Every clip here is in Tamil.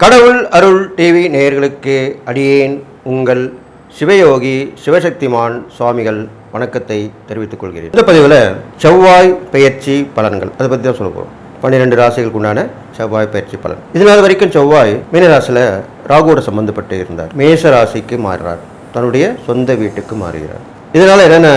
கடவுள் அருள் டிவி நேயர்களுக்கு அடியேன் உங்கள் சிவயோகி சிவசக்திமான் சுவாமிகள் வணக்கத்தை தெரிவித்துக் கொள்கிறேன். இந்த பதிவில் செவ்வாய் பெயர்ச்சி பலன்கள் அதை பற்றி தான் சொல்ல போகிறோம். 12 ராசிகளுக்கு உண்டான செவ்வாய் பயிற்சி பலன். இதனால் வரைக்கும் செவ்வாய் மீனராசியில் ராகுவோட சம்பந்தப்பட்டு இருந்தார். மேஷ ராசிக்கு மாறுறார், தன்னுடைய சொந்த வீட்டுக்கு மாறுகிறார். இதனால என்னென்ன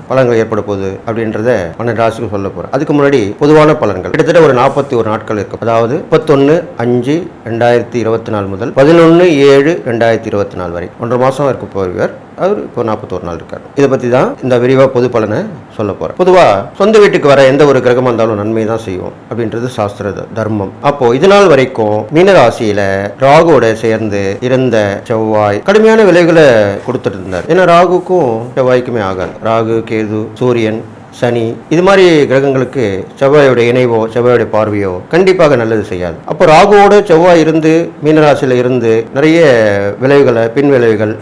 பலன்கள் ஏற்பட போகுது அப்படின்றத 12 ராசிக்கு சொல்ல போறேன். அதுக்கு முன்னாடி பொதுவான பலன்கள் கிட்டத்தட்ட ஒரு 41 நாட்கள் இருக்கும். அதாவது 31/5/2024 முதல் 11/7/2024 வரை 1.5 மாசம் இருக்க போகிறார். அவர் இப்போ 41 நாள் இருக்கார். இதை பத்தி தான் இந்த விரிவா பொது பலனை சொல்ல போறேன். பொதுவா சொந்த வீட்டுக்கு வர எந்த ஒரு கிரகமா இருந்தாலும் நன்மை தான் செய்யும் அப்படின்றது சாஸ்திர தர்மம். அப்போ இதனால் வரைக்கும் மீனராசியில ராகுவோட சேர்ந்து இருந்த செவ்வாய் கடுமையான விளைவுகளை கொடுத்துட்டு இருந்தார். ஏன்னா ராகுக்கும் செவ்வாய்க்குமே ஆகாது. ராகு, கேது, சூரியன், சனி இது மாதிரி கிரகங்களுக்கு செவ்வாயோட இணைவோ செவ்வாயோட பார்வையோ கண்டிப்பாக நல்லது செய்யாது. அப்போ ராகுவோட செவ்வாய் இருந்து மீனராசியில இருந்து நிறைய விளைவுகளை, பின் விளைவுகள்,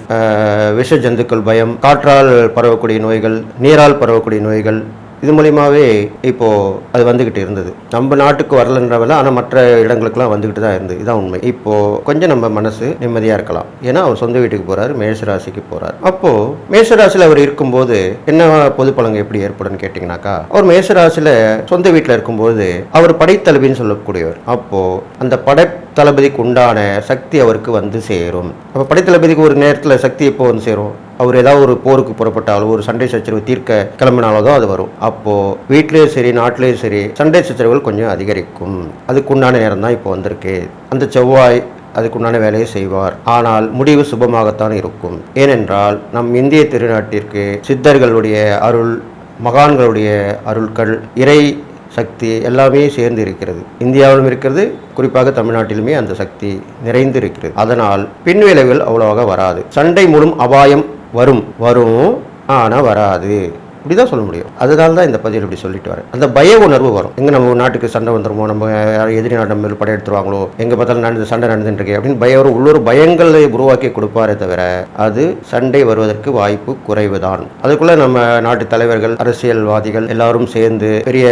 விஷ ஜந்துக்கள் பயம், காற்றால் பரவக்கூடிய நோய்கள், நீரால் பரவக்கூடிய நோய்கள், இது மூலியமாவே இப்போ அது வந்துகிட்டு இருந்தது. நம்ம நாட்டுக்கு வரலன்றவல, ஆனால் மற்ற இடங்களுக்குலாம் வந்துகிட்டு தான் இருந்தது. இதான் உண்மை. இப்போ கொஞ்சம் நம்ம மனசு நிம்மதியா இருக்கலாம். ஏன்னா அவர் சொந்த வீட்டுக்கு போறாரு, மேஷராசிக்கு போறாரு. அப்போ மேஷராசியில் அவர் இருக்கும்போது என்ன பொது பலன் எப்படி ஏற்படும் கேட்டீங்கன்னாக்கா, அவர் மேஷராசியில சொந்த வீட்டில் இருக்கும்போது அவர் படைத்தளபதினு சொல்லக்கூடியவர். அப்போ அந்த படைத்தளபதிக்கு உண்டான சக்தி அவருக்கு வந்து சேரும். அப்போ படைத்தளபதிக்கு ஒரு நேரத்தில் சக்தி எப்போ வந்து சேரும்? அவர் ஏதாவது ஒரு போருக்கு புறப்பட்டாலோ, ஒரு சண்டை சச்சரவு தீர்க்க கிளம்பினாலோ தான் அது வரும். அப்போ வீட்லேயும் சரி நாட்டிலேயும் சரி சண்டை சச்சரவுகள் கொஞ்சம் அதிகரிக்கும். அதுக்குண்டான நேரம் தான் இப்போ வந்திருக்கு. அந்த செவ்வாய் அதுக்குண்டான வேலையை செய்வார். ஆனால் முடிவு சுபமாகத்தான் இருக்கும். ஏனென்றால் நம் இந்திய திருநாட்டிற்கு சித்தர்களுடைய அருள், மகான்களுடைய அருள்கள், இறை சக்தி எல்லாமே சேர்ந்து இருக்கிறது. இந்தியாவிலும் இருக்கிறது, குறிப்பாக தமிழ்நாட்டிலுமே அந்த சக்தி நிறைந்து இருக்கிறது. அதனால் பின் விளைவுகள் அவ்வளவாக வராது. சண்டை மூலம் அபாயம் வரும் ஆனால் வராது, இப்படிதான் சொல்ல முடியும். அதனால தான் இந்த பதிவில் இப்படி சொல்லிட்டு வரேன். அந்த பய உணர்வு வரும். எங்க நம்ம நாட்டுக்கு சண்டை வந்துருமோ, நம்ம எதிரி நாட்டு மேல் படையெடுத்துருவாங்களோ, எங்க பார்த்தாலும் சண்டை நடந்துட்டு அப்படின்னு பயம், உள்ளூர் பயங்களை உருவாக்கி கொடுப்பாரே தவிர அது சண்டை வருவதற்கு வாய்ப்பு குறைவுதான். அதுக்குள்ள நம்ம நாட்டு தலைவர்கள், அரசியல்வாதிகள் எல்லாரும் சேர்ந்து பெரிய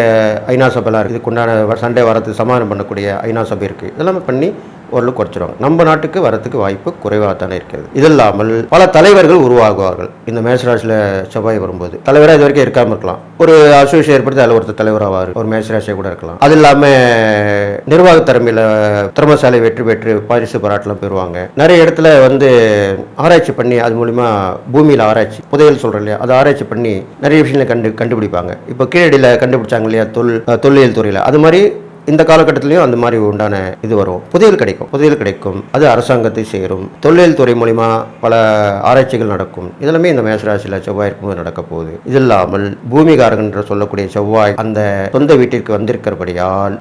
ஐநா சபைலாம் இருக்கு. இதுக்குண்டான சண்டை வரது சமாதானம் பண்ணக்கூடிய ஐநா சபை இருக்கு. இதெல்லாமே பண்ணி ஓரளவு குறைச்சிருவாங்க. நம்ம நாட்டுக்கு வரத்துக்கு வாய்ப்பு குறைவாக தானே இருக்கிறது. இது இல்லாமல் பல தலைவர்கள் உருவாகுவார்கள். இந்த மேஷராசியில் செவ்வாய் வரும்போது தலைவராக இது வரைக்கும் இருக்காமல் இருக்கலாம். ஒரு அசோசியேஷன் ஏற்படுத்தி அதில் ஒருத்தர் தலைவராவார். ஒரு மேஷராசியாக கூட இருக்கலாம். அது இல்லாமல் நிர்வாக திறமையில திறமசாலை வெற்றி பெற்று பரிசு பாராட்டெல்லாம் பெறுவாங்க. நிறைய இடத்துல ஆராய்ச்சி பண்ணி அது மூலிமா பூமியில் ஆராய்ச்சி, புதையல் சொல்கிறோம் இல்லையா, அதை ஆராய்ச்சி பண்ணி நிறைய விஷயங்களை கண்டுபிடிப்பாங்க. இப்போ கீழடியில் கண்டுபிடிச்சாங்க இல்லையா, தொல்லியல் துறையில், அது மாதிரி இந்த காலகட்டத்திலையும் அந்த மாதிரி உண்டான இது வரும். புதையல் கிடைக்கும். அது அரசாங்கத்தை சேரும். தொழில் துறை மூலிமா பல ஆராய்ச்சிகள் நடக்கும். இதெல்லாமே இந்த மேஷராசியில் செவ்வாய் இருக்கும்போது நடக்க போகுது. இது இல்லாமல் பூமிகாரகன் என்று சொல்லக்கூடிய செவ்வாய் அந்த சொந்த வீட்டிற்கு வந்திருக்கிறபடியால்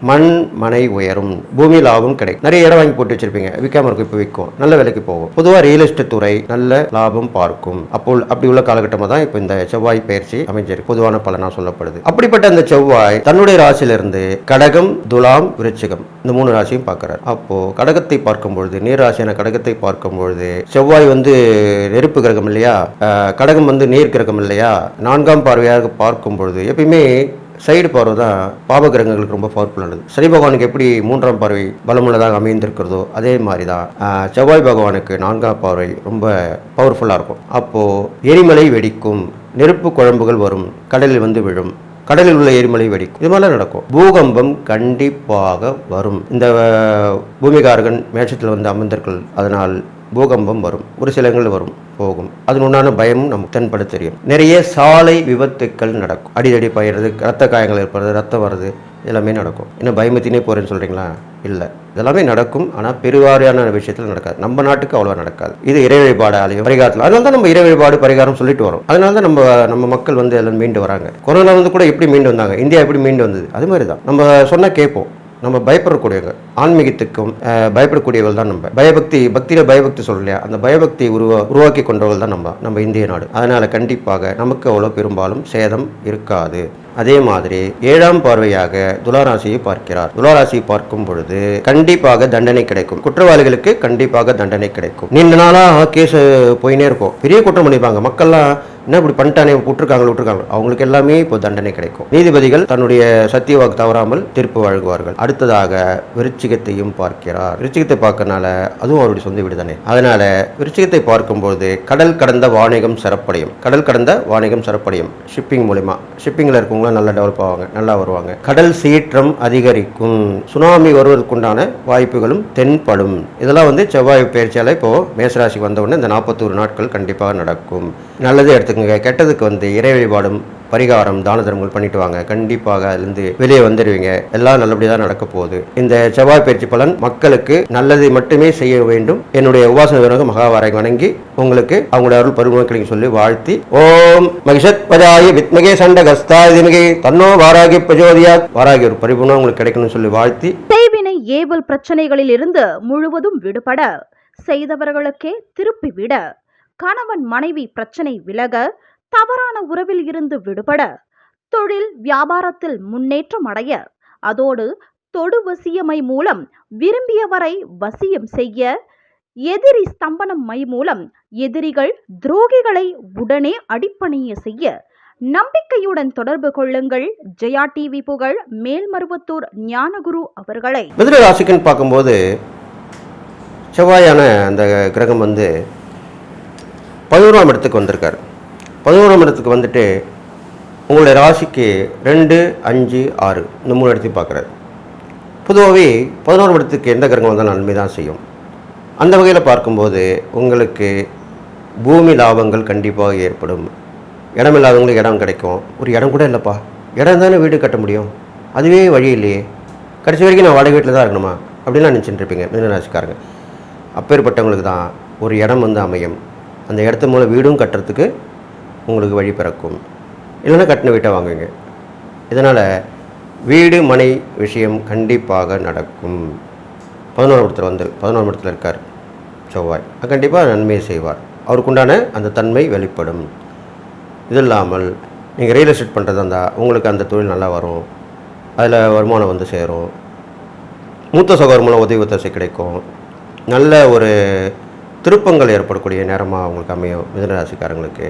மனை உயரும், பூமி லாபம் கிடைக்கும். நிறைய இடம் வாங்கி போட்டு வச்சிருப்பீங்க, விற்காம இருக்கும், இப்போ விற்கும், நல்ல விலைக்கு போகும். பொதுவாக ரியல் எஸ்டேட் துறை நல்ல லாபம் பார்க்கும். அப்படி உள்ள காலகட்டமாக தான் இப்போ இந்த செவ்வாய் பயிற்சி அமைஞ்சிருக்கு. பொதுவான பலனா சொல்லப்படுது. அப்படிப்பட்ட அந்த செவ்வாய் தன்னுடைய ராசியிலிருந்து கடகம், துலாம், விருச்சிகம் இந்த 3 ராசியும் பார்க்கிறார். அப்போ கடகத்தை பார்க்கும் பொழுது, நீர் ராசியான கடகத்தை பார்க்கும் பொழுது, செவ்வாய் நெருப்பு கிரகம் இல்லையா, கடகம் நீர் கிரகம் இல்லையா, 4ஆம் பார்வையாக பார்க்கும் பொழுது எப்பயுமே சைடு பார்வை தான் பாப கிரகங்களுக்கு ரொம்ப பவர்ஃபுல்லானது. சனி பகவானுக்கு எப்படி 3ஆம் பார்வை பலமுள்ளதாக அமைந்திருக்கிறதோ அதே மாதிரி தான் செவ்வாய் பகவானுக்கு 4ஆம் பார்வை ரொம்ப பவர்ஃபுல்லாக இருக்கும். அப்போ எரிமலை வெடிக்கும், நெருப்பு குழம்புகள் வரும், கடலில் விழும், கடலில் உள்ள எரிமலை வெடிக்கும், இது மாதிரிலாம் நடக்கும். பூகம்பம் கண்டிப்பாக வரும். இந்த பூமிகாரகன் மேஷத்தில் அமர்ந்தர்கள், அதனால் பூகம்பம் வரும். ஒரு சில இடங்கள் வரும், போகும். அதனுண்டான பயமும் நமக்கு தென்பட தெரியும். நிறைய சாலை விபத்துக்கள் நடக்கும். அடிதடி பயிறது, ரத்த காயங்கள் ஏற்படுறது, ரத்தம் வருது, எல்லாமே நடக்கும். என்ன பயமத்தினே போறேன்னு சொல்றீங்களா? இல்லை, இதெல்லாமே நடக்கும். ஆனால் பெருவாரியான விஷயத்தில் நடக்காது. நம்ம நாட்டுக்கு அவ்வளோ நடக்காது. இது இறை வழிபாடு ஆலயம் பரிகாரத்தில். அதனால தான் நம்ம இறை வழிபாடு பரிகாரம் சொல்லிட்டு வரோம். அதனால தான் நம்ம மக்கள் எல்லாம் மீண்டு வராங்க. கொரோனா கூட எப்படி மீண்டு வந்தாங்க, இந்தியா எப்படி மீண்டு வந்தது, அது மாதிரி தான் நம்ம சொன்னால் கேட்போம். நம்ம பயப்படக்கூடியவங்க, ஆன்மீகத்துக்கும் பயப்படக்கூடியவர்கள் தான் நம்ம. பக்தியில பயபக்தி சொல்லலையா, அந்த பயபக்தி உருவாக்கி கொண்டவர்கள் தான் நம்ம இந்திய நாடு. அதனால கண்டிப்பாக நமக்கு அவ்வளோ பெரும்பாலும் சேதம் இருக்காது. அதே மாதிரி 7ஆம் பார்வையாக துளாராசியை பார்க்கிறார். துளாராசியை பார்க்கும் பொழுது கண்டிப்பாக தண்டனை கிடைக்கும். குற்றவாளிகளுக்கு கண்டிப்பாக தண்டனை கிடைக்கும். நீண்ட நாளா கேஸ் போயினே இருக்கும். பெரிய குற்றம் பண்ணிப்பாங்க மக்கள்லாம். என்ன இப்படி பண்ணிட்டானே விட்டுருக்காங்க அவங்களுக்கு எல்லாமே இப்போ தண்டனை கிடைக்கும். நீதிபதிகள் தன்னுடைய சத்திய வாக்கு தவறாமல் தீர்ப்பு வழங்குவார்கள். அடுத்ததாக விருச்சிகத்தையும் பார்க்கிறார். விருச்சிகத்தை பார்க்கறனால அதுவும் அவருடைய சொந்த வீடு தானே. அதனால விருச்சிகத்தை பார்க்கும்போது கடல் கடந்த வாணிகம் சிறப்படையும் ஷிப்பிங் மூலிமா. ஷிப்பிங்கில் இருக்கவங்களாம் நல்லா டெவலப் ஆவாங்க, நல்லா வருவாங்க. கடல் சீற்றம் அதிகரிக்கும், சுனாமி வருவதற்குண்டான வாய்ப்புகளும் தென்படும். இதெல்லாம் செவ்வாய் பயிற்சியால் இப்போ மேசராசிக்கு வந்தவுடனே இந்த 41 நாட்கள் கண்டிப்பாக நடக்கும். நல்லது எடுத்துக்கோங்க. கெட்டதுக்கு இறை வழிபாடும் பரிகாரம் தான தர்மங்கள் பண்ணிட்டு வாங்க. கண்டிப்பாக அதுலேருந்து வெளியே வந்துடுவீங்க. எல்லாம் நல்லபடியாக தான் நடக்க போகுது. இந்த செவ்வாய் பயிற்சி பலன் மக்களுக்கு நல்லதை மட்டுமே செய்ய வேண்டும். என்னுடைய உபாசன வீரக மகாவாரை வணங்கி உங்களுக்கு அவங்களுடைய அருள் பரிமாணங்களை சொல்லி வாழ்த்தி, ஓம் மகிஷத் பஜாய வித்மகே சண்டகஸ்தாய திமகே தன்னோ வாராகி பிரஜோதியாத், வாராகி ஒரு பரிபூர்ணம் உங்களுக்கு கிடைக்கணும்னு சொல்லி வாழ்த்தி, செய்வினை ஏவல் பிரச்சனைகளில் இருந்து முழுவதும் விடுபட, செய்தவர்களுக்கே திருப்பிவிட, கணவன் மனைவி பிரச்சனை விலக, தவறான உறவில் இருந்து விடுபட, தொழில் வியாபாரத்தில் முன்னேற்றம் அடைய, அதோடு தொடு வசியமை மூலம் விரும்பியவரை வசியம் செய்ய, எதிரி ஸ்தம்பனம் மை மூலம் எதிரிகள் துரோகிகளை உடனே அடிப்பணிய செய்ய நம்பிக்கையுடன் தொடர்பு கொள்ளுங்கள். ஜெயா டிவி புகழ் மேல்மருவத்தூர் ஞானகுரு அவர்களை. மிதுன ராசிக்குன்னு பார்க்கும்போது செவ்வாயான அந்த கிரகம் 11ஆம் இடத்துக்கு வந்திருக்கார். 11ஆம் இடத்துக்கு வந்துட்டு உங்களுடைய ராசிக்கு 2, 5, 6 இந்த 3 இடத்தையும் பார்க்குறாரு. பொதுவாகவே 11ஆம் இடத்துக்கு எந்த கிரகம் வந்தாலும் நன்மை தான் செய்யும். அந்த வகையில் பார்க்கும்போது உங்களுக்கு பூமி லாபங்கள் கண்டிப்பாக ஏற்படும். இடம் இல்லாதவங்களுக்கு இடம் கிடைக்கும். ஒரு இடம் கூட இல்லைப்பா, இடம் தானே வீடு கட்ட முடியும், அதுவே வழி இல்லையே, கடைசி வரைக்கும் நான் வாடகை வீட்டில் தான் இருக்கணுமா அப்படின்லாம் நினச்சிட்டு இருப்பீங்க மிதுனராசிக்காரங்க. அப்பேற்பட்டவங்களுக்கு தான் ஒரு இடம் அமையும். அந்த இடத்து மூலம் வீடும் கட்டுறதுக்கு உங்களுக்கு வழி பிறக்கும். இல்லைன்னா கட்டின வீட்டை வாங்குவீங்க. இதனால் வீடு மனை விஷயம் கண்டிப்பாக நடக்கும். 11ஆம் இடத்துல இருக்கார் செவ்வாய், கண்டிப்பாக நன்மையை செய்வார். அவருக்குண்டான அந்த தன்மை வெளிப்படும். இது இல்லாமல் நீங்கள் ரியல் எஸ்டேட் பண்ணுறதா இருந்தால் உங்களுக்கு அந்த தொழில் நல்லா வரும், அதில் வருமானம் சேரும். மூத்த சகோதரர் மூலம் உதவி ஒத்தாசை கிடைக்கும். நல்ல ஒரு திருப்பங்கள் ஏற்படக்கூடிய நேரமாக அவங்களுக்கு அமையும். மிதுனராசிக்காரங்களுக்கு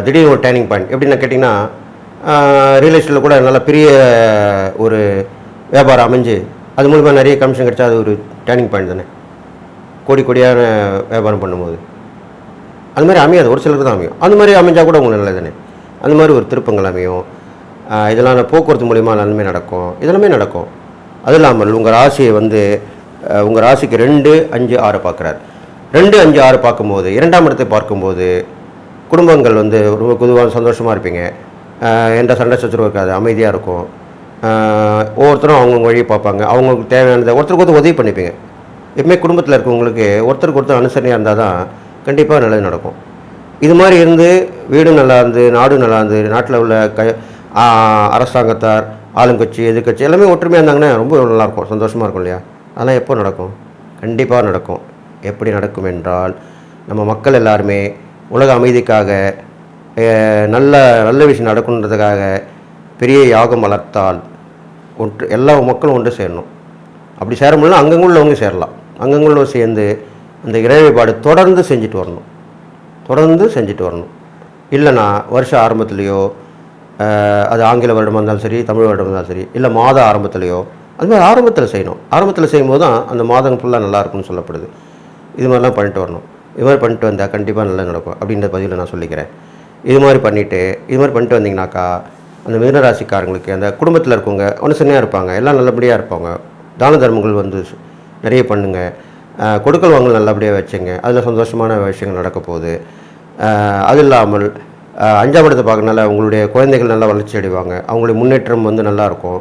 திடீர்னு ஒரு டேர்னிங் பாயிண்ட் எப்படின்னா கேட்டிங்கன்னா, ரியல் எஸ்டேட்டில் கூட நல்ல பெரிய ஒரு வியாபாரம் அமைஞ்சு அது மூலிமா நிறைய கமிஷன் கிடைச்சா அது ஒரு டேர்னிங் பாயிண்ட் தானே. கோடியான வியாபாரம் பண்ணும்போது அது மாதிரி அமையாது, ஒரு சிலருக்கு தான் அமையும். அந்த மாதிரி அமைஞ்சால் கூட உங்களுக்கு நல்லது தானே. அந்த மாதிரி ஒரு திருப்பங்கள் அமையும். இதெல்லாம் போக்குவரத்து மூலிமா நன்மை நடக்கும். இதெல்லாமே நடக்கும். அது இல்லாமல் உங்கள் ராசியை உங்கள் ராசிக்கு 2, 5, 6 பார்க்குறாரு. 2, 5, 6 பார்க்கும்போது 2ஆம் இடத்தை பார்க்கும்போது குடும்பங்கள் ரொம்ப பொதுவாக சந்தோஷமாக இருப்பீங்க. எந்த சண்டை சச்சரவு இருக்காது, அமைதியாக இருக்கும். ஒவ்வொருத்தரும் அவங்கவுங்க வழியை பார்ப்பாங்க. அவங்களுக்கு தேவையானதை ஒருத்தருக்கு உதவி பண்ணிப்பீங்க. எப்பவுமே குடும்பத்தில் இருக்கவங்களுக்கு ஒருத்தருக்கு ஒருத்தர் அனுசரணையாக இருந்தால் தான் கண்டிப்பாக நல்லது நடக்கும். இது மாதிரி இருந்து வீடும் நல்லா இருந்து நாடும் நல்லா இருந்து நாட்டில் உள்ள அரசாங்கத்தார் ஆளுங்கட்சி எதிர்கட்சி எல்லாமே ஒற்றுமையாக இருந்தாங்கன்னா ரொம்ப நல்லாயிருக்கும், சந்தோஷமாக இருக்கும் இல்லையா. அதெல்லாம் எப்போ நடக்கும்? கண்டிப்பாக நடக்கும். எப்படி நடக்கும் என்றால், நம்ம மக்கள் எல்லாருமே உலக அமைதிக்காக நல்ல விஷயம் நடக்கணுன்றதுக்காக பெரிய யாகம் வளர்த்தால் எல்லா மக்களும் ஒன்று சேரணும். அப்படி சேர முடியல அங்கங்கே உள்ளவங்க சேரலாம். அங்கங்கே உள்ளவங்க சேர்ந்து அந்த இறை வழிபாடு தொடர்ந்து செஞ்சுட்டு வரணும். இல்லைன்னா வருஷ ஆரம்பத்துலேயோ, அது ஆங்கில வருடமாக இருந்தாலும் சரி, தமிழ் வருடமாக இருந்தாலும் சரி, இல்லை மாத ஆரம்பத்துலேயோ, அது மாதிரி ஆரம்பத்தில் செய்யணும். ஆரம்பத்தில் செய்யும்போது தான் அந்த மாதம் ஃபுல்லாக நல்லாயிருக்கும்னு சொல்லப்படுது. இது மாதிரிலாம் பண்ணிட்டு வரணும். இது மாதிரி பண்ணிட்டு வந்தால் கண்டிப்பாக நல்லா நடக்கும் அப்படின்ற பதிவில் நான் சொல்லிக்கிறேன். இது மாதிரி பண்ணிட்டு வந்தீங்கன்னாக்கா அந்த மிதுனராசிக்காரங்களுக்கு அந்த குடும்பத்தில் இருக்கவங்க அனுசரணையாக இருப்பாங்க, எல்லாம் நல்லபடியாக இருப்பாங்க. தான தர்மங்கள் நிறைய பண்ணுங்கள். கொடுக்கல் வாங்கல் நல்லபடியாக வச்சுங்க, அதில் சந்தோஷமான விஷயங்கள் நடக்க போகுது. அது இல்லாமல் 5ஆம் இடத்தை பார்க்கறனால உங்களுடைய குழந்தைகள் நல்லா வளர்ச்சி அடைவாங்க. அவங்களுடைய முன்னேற்றம் நல்லாயிருக்கும்.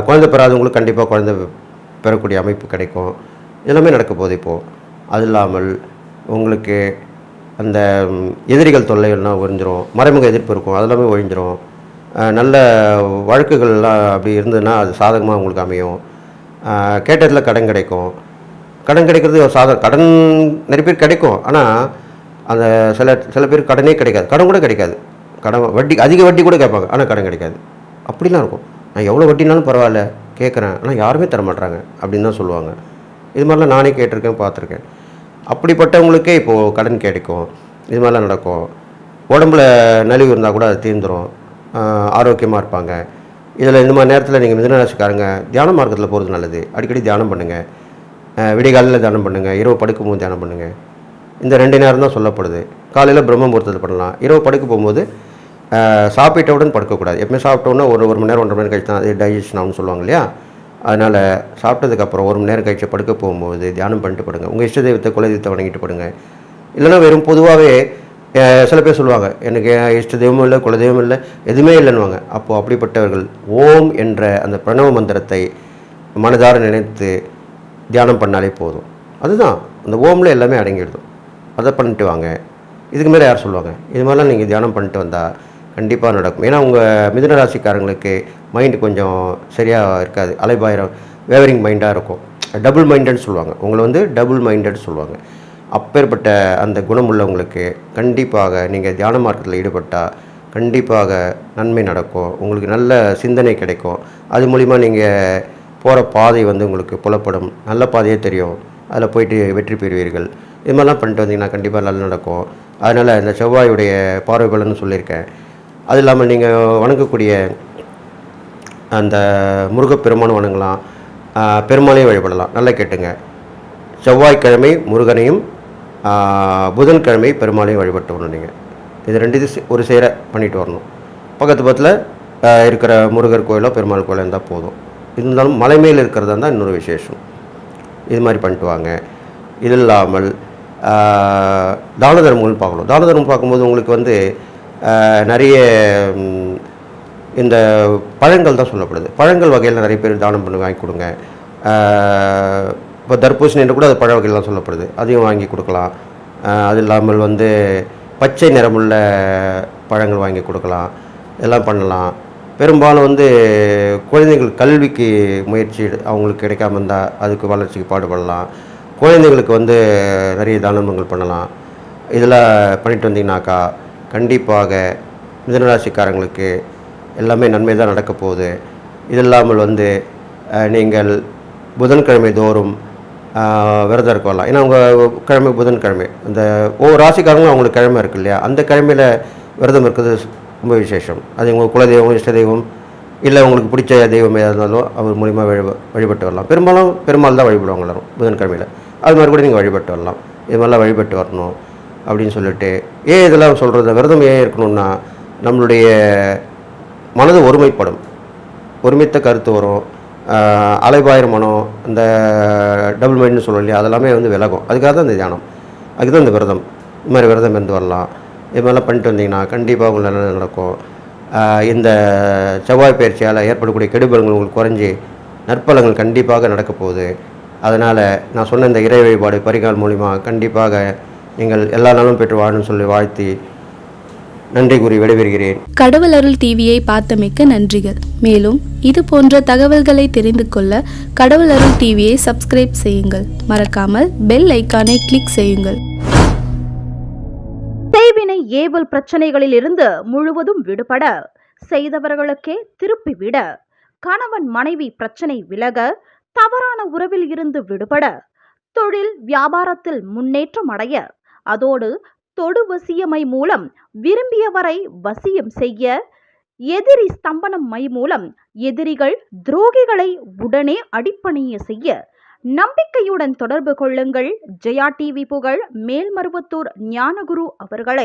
குழந்தை பெறாதவங்களுக்கு கண்டிப்பாக குழந்தை பெறக்கூடிய அமைப்பு கிடைக்கும். எல்லாமே நடக்க போகுது இப்போது. அது இல்லாமல் உங்களுக்கு அந்த எதிரிகள் தொல்லைகள்லாம் ஒழிஞ்சிரும். மறைமுக எதிர்ப்பு இருக்கும், அதெல்லாமே ஒழிஞ்சிரும். நல்ல வழக்குகள்லாம் அப்படி இருந்ததுன்னா அது சாதகமாக உங்களுக்கு அமையும். கேட்டதில் கடன் கிடைக்கும். கடன் கிடைக்கிறது கடன் நிறைய பேர் கிடைக்கும். ஆனால் அந்த சில பேர் கடனே கிடைக்காது, கடன் கூட கிடைக்காது. கடன் வட்டி அதிக வட்டி கூட கேட்பாங்க, ஆனால் கடன் கிடைக்காது. அப்படிலாம் இருக்கும். நான் எவ்வளோ வட்டினாலும் பரவாயில்ல கேட்குறேன், ஆனால் யாருமே தரமாட்டுறாங்க அப்படின்னு தான் சொல்லுவாங்க. இது மாதிரிலாம் நானே கேட்டிருக்கேன், பார்த்துருக்கேன். அப்படிப்பட்டவங்களுக்கே இப்போது கடன் கிடைக்கும். இது மாதிரிலாம் நடக்கும். உடம்புல நலிவு இருந்தால் கூட அது தீர்ந்துடும், ஆரோக்கியமாக இருப்பாங்க. இதில் இந்த மாதிரி நேரத்தில் நீங்கள் மிதுன ராசிக்காரங்க தியான மார்க்கத்தில் போகிறது நல்லது. அடிக்கடி தியானம் பண்ணுங்கள். விடிகாலையில் தியானம் பண்ணுங்கள், இரவு படுக்கும்போது தியானம் பண்ணுங்கள். இந்த 2 நேரம் தான் சொல்லப்படுது. காலையில் பிரம்ம முகூர்த்தத்தில் பண்ணலாம். இரவு படுக்க போகும்போது சாப்பிட்டவுடன் படுக்கக்கூடாது. எப்பவுமே சாப்பிட்டோன்னா ஒரு மணி நேரம் 1.5 மணி நேரம் கழிச்சு தான் அது டைஜஷன் ஆகும்னு சொல்லுவாங்க இல்லையா? அதனால் சாப்பிட்டதுக்கப்புறம் 1 மணி நேரம் கழிச்சு படுக்க போகும்போது தியானம் பண்ணிட்டு படுங்க. உங்கள் இஷ்ட தெய்வத்தை குலதெய்வத்தை வணங்கிட்டு படுங்க. இல்லைனா வெறும் பொதுவாகவே சில பேர் சொல்லுவாங்க, எனக்கு இஷ்ட தெய்வமும் இல்லை, குலதெய்வம் இல்லை, எதுவுமே இல்லைன்னுவாங்க. அப்போது அப்படிப்பட்டவர்கள் ஓம் என்ற அந்த பிரணவ மந்திரத்தை மனதார நினைத்து தியானம் பண்ணாலே போதும். அதுதான் அந்த ஓமில் எல்லாமே அடங்கிடுதும். அதை பண்ணிட்டு வாங்க. இதுக்கு மேலே யார் சொல்லுவாங்க? இது மாதிரிலாம் நீங்கள் தியானம் பண்ணிட்டு வந்தால் கண்டிப்பாக நடக்கும். ஏன்னா உங்கள் மிதுன ராசிக்காரங்களுக்கு மைண்டு கொஞ்சம் சரியாக இருக்காது, அலைபாயிரம் வேவரிங் மைண்டாக இருக்கும். டபுள் மைண்டட்னு சொல்லுவாங்க. உங்களை டபுள் மைண்டட் சொல்லுவாங்க. அப்பேற்பட்ட அந்த குணமுள்ளவங்களுக்கு கண்டிப்பாக நீங்கள் தியான மார்க்கத்தில் ஈடுபட்டால் கண்டிப்பாக நன்மை நடக்கும். உங்களுக்கு நல்ல சிந்தனை கிடைக்கும். அது மூலிமா நீங்கள் போகிற பாதை உங்களுக்கு புலப்படும். நல்ல பாதையே தெரியும். அதில் போயிட்டு வெற்றி பெறுவீர்கள். இது மாதிரிலாம் பண்ணிட்டு வந்தீங்கன்னா கண்டிப்பாக நல்லா நடக்கும். அதனால் இந்த செவ்வாயுடைய பார்வை பலன்னு சொல்லியிருக்கேன். அது இல்லாமல் நீங்கள் வணங்கக்கூடிய அந்த முருகப்பெருமானும் வணங்கலாம், பெருமாளையும் வழிபடலாம். நல்லா கேட்டுங்க. செவ்வாய்க்கிழமை முருகனையும் புதன்கிழமை பெருமாளையும் வழிபட்டு வரணும். நீங்கள் இது 2 இது ஒரு சேர பண்ணிட்டு வரணும். பக்கத்தில் இருக்கிற முருகர் கோயிலோ பெருமாள் கோயிலோ இருந்தால் போதும். இருந்தாலும் மலை மேல் இருக்கிறதா இருந்தால் இன்னொரு விசேஷம். இது மாதிரி பண்ணிட்டு வாங்க. இது இல்லாமல் தான தர்மங்கள் பார்க்கணும். தான தர்மம் பார்க்கும்போது உங்களுக்கு நிறைய இந்த பழங்கள் தான் சொல்லப்படுது. பழங்கள் வகையில் நிறைய பேர் தானம் பண்ணி வாங்கி கொடுங்க. இப்போ தர்பூசணி என்று கூட அது பழ வகையில் தான் சொல்லப்படுது, அதையும் வாங்கி கொடுக்கலாம். அது இல்லாமல் பச்சை நிறமுள்ள பழங்கள் வாங்கி கொடுக்கலாம். எல்லாம் பண்ணலாம். பெரும்பாலும் குழந்தைகள் கல்விக்கு முயற்சி அவங்களுக்கு கிடைக்காம இருந்தால் அதுக்கு வளர்ச்சிக்கு பாடுபடலாம். குழந்தைங்களுக்கு நிறைய தானங்கள் பண்ணலாம். இதெல்லாம் பண்ணிட்டு வந்தீங்கன்னாக்கா கண்டிப்பாக மிதுனராசிக்காரங்களுக்கு எல்லாமே நன்மை தான் நடக்க போகுது. இது இல்லாமல் நீங்கள் புதன்கிழமை தோறும் விரதம் இருக்க வரலாம். ஏன்னா உங்கள் கிழமை புதன்கிழமை அந்த ஒவ்வொரு ராசிக்காரங்களும் அவங்களுக்கு கிழமை இருக்கு இல்லையா? அந்த கிழமையில் விரதம் இருக்கிறது ரொம்ப விசேஷம். அது உங்கள் குலதெய்வம், இஷ்ட தெய்வம், இல்லை உங்களுக்கு பிடிச்ச தெய்வம் எதாக இருந்தாலும் அவர் மூலிமா வழிபட்டு வரலாம். பெரும்பாலும் பெருமாள் தான் வழிபடுவாங்க எல்லாரும் புதன்கிழமையில். அது மாதிரி கூட நீங்கள் வழிபட்டு வரலாம். இது மாதிரிலாம் வழிபட்டு வரணும் அப்படின்னு சொல்லிட்டு இதெல்லாம் சொல்கிறது. விரதம் இருக்கணும்னா நம்மளுடைய மனது ஒருமைப்படும், ஒருமித்த கருத்து வரும், அலைபாயிர மனம், இந்த டபுள் மைண்ட்னு சொல்லுவோம் இல்லையா, அதெல்லாமே விலகும். அதுக்காக தான் இந்த தியானம், அதுக்கு தான் இந்த விரதம். இது மாதிரி விரதம் இருந்து வரலாம். இது மாதிரிலாம் பண்ணிட்டு வந்தீங்கன்னா கண்டிப்பாக உங்களுக்கு நல்லது நடக்கும். இந்த செவ்வாய் பயிற்சியால் ஏற்படக்கூடிய கெடுபலங்கள் உங்களுக்கு குறைஞ்சி நற்பலங்கள் கண்டிப்பாக நடக்க போகுது. அதனால் நான் சொன்ன இந்த இறை வழிபாடு பரிகால் மூலிமா கண்டிப்பாக நீங்கள் எல்லா நாளும் பெற்று வாழணும்னு சொல்லி வாழ்த்தி நன்றி கூறி விடைபெறுகிறேன். கடவுள் அருள் டிவியை பார்த்தமைக்க நன்றிகள். மேலும் இது போன்ற தகவல்களை தெரிந்து கொள்ள கடவுள் அருள் டிவியை சப்ஸ்கிரைப் செய்யுங்கள். மறக்காமல் பெல் ஐக்கானை கிளிக் செய்யுங்கள். செய்வினை ஏவல் பிரச்சனைகளில் இருந்து முழுவதும் விடுபட, செய்தவர்களுக்கே திருப்பிவிட, கணவன் மனைவி பிரச்சனை விலக, தவறான உறவில் இருந்து விடுபட, தொழில் வியாபாரத்தில் முன்னேற்றம் அடைய, அதோடு தொடு வசியமை மூலம் விரும்பியவரை வசியம் செய்ய, எதிரி ஸ்தம்பனம் மை மூலம் எதிரிகள் துரோகிகளை உடனே அடிப்பணிய செய்ய நம்பிக்கையுடன் தொடர்பு கொள்ளுங்கள். ஜெயா டிவி புகழ் மேல்மருவத்தூர் ஞானகுரு அவர்களை.